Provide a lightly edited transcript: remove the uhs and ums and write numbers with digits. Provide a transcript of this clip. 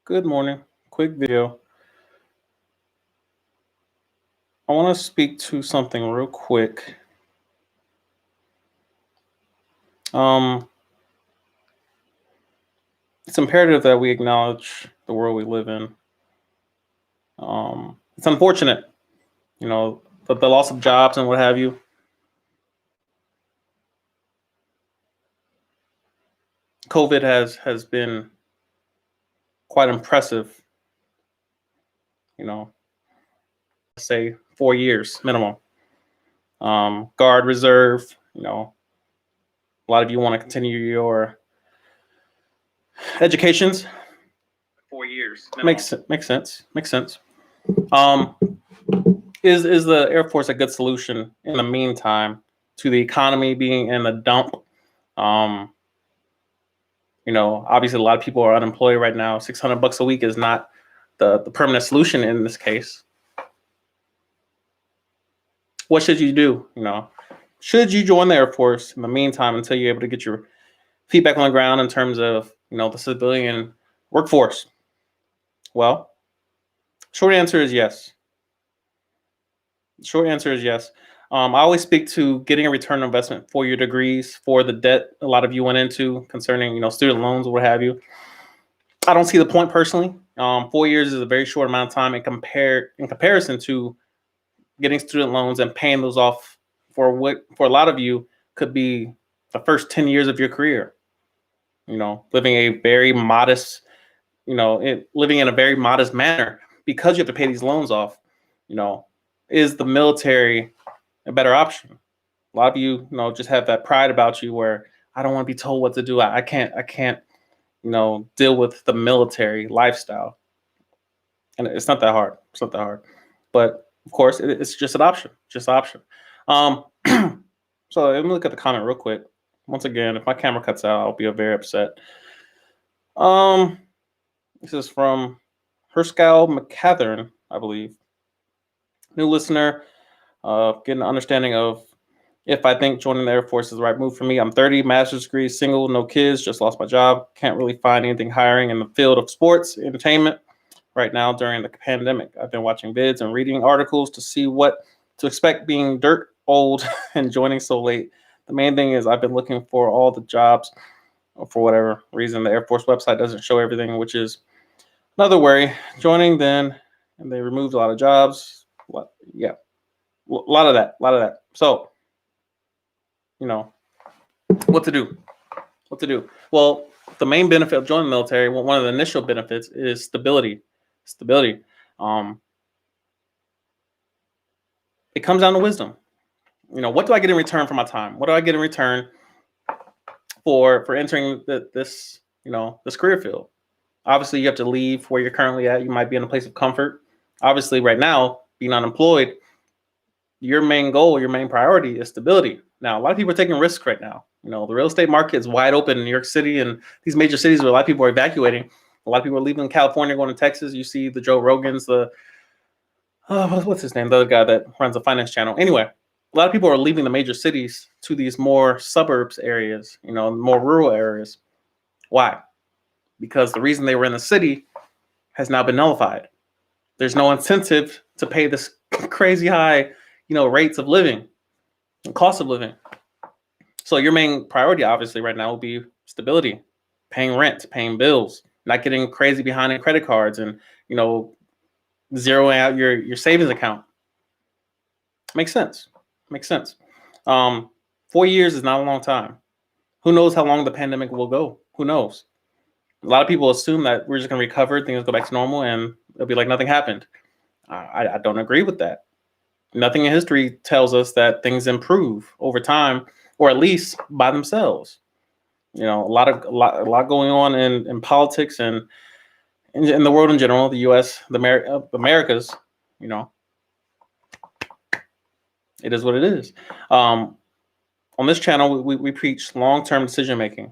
Good morning. Quick video. I want to speak to something real quick. Um, it's imperative that we acknowledge the world we live in. It's unfortunate, the loss of jobs and what have you. COVID has been quite impressive. Let's say 4 years minimum. Guard reserve. A lot of you want to continue your educations. 4 years. Makes sense. Makes sense. Is the Air Force a good solution in the meantime to the economy being in the dump? Obviously a lot of people are unemployed right now. $600 a week is not the permanent solution in this case. What should you do? Should you join the Air Force in the meantime until you're able to get your feet back on the ground in terms of, the civilian workforce? Well, short answer is yes. Short answer is yes. I always speak to getting a return on investment for your degrees, for the debt a lot of you went into concerning, student loans or what have you. I don't see the point personally. 4 years is a very short amount of time in comparison to getting student loans and paying those off for what for a lot of you could be the first 10 years of your career. Living a very modest, living in a very modest manner because you have to pay these loans off. Is the military a better option? A lot of you, just have that pride about you where I don't want to be told what to do. I can't, deal with the military lifestyle. And it's not that hard. It's not that hard. But of course, it's just an option. Just an option. So let me look at the comment real quick. Once again, if my camera cuts out, I'll be very upset. This is from Herskell McCathern, I believe. New listener, getting an understanding of if I think joining the Air Force is the right move for me. I'm 30, master's degree, single, no kids, just lost my job. Can't really find anything hiring in the field of sports, entertainment right now during the pandemic. I've been watching vids and reading articles to see what to expect being dirt old and joining so late. The main thing is I've been looking for all the jobs. For whatever reason, the Air Force website doesn't show everything, which is another worry. Joining then, and they removed a lot of jobs. Yeah, a lot of that. So, what to do? What to do? Well, the main benefit of joining the military, one of the initial benefits is stability. Stability. It comes down to wisdom. What do I get in return for my time? What do I get in return for entering this career field? Obviously, you have to leave where you're currently at. You might be in a place of comfort. Obviously, right now, being unemployed, your main goal, your main priority is stability. Now, a lot of people are taking risks right now. The real estate market is wide open in New York City and these major cities where a lot of people are evacuating. A lot of people are leaving California, going to Texas. You see the Joe Rogans, what's his name? The other guy that runs a finance channel. Anyway, a lot of people are leaving the major cities to these more suburbs areas, more rural areas. Why? Because the reason they were in the city has now been nullified. There's no incentive to pay this crazy high, rates of living and cost of living. So your main priority, obviously, right now will be stability, paying rent, paying bills, not getting crazy behind in credit cards and, zeroing out your savings account. Makes sense. Makes sense. 4 years is not a long time. Who knows how long the pandemic will go? Who knows? A lot of people assume that we're just going to recover, things go back to normal, and it'll be like nothing happened. I don't agree with that. Nothing in history tells us that things improve over time, or at least by themselves. A lot going on in politics and in the world in general, the U.S., the Americas. It is what it is. On this channel, we preach long-term decision making.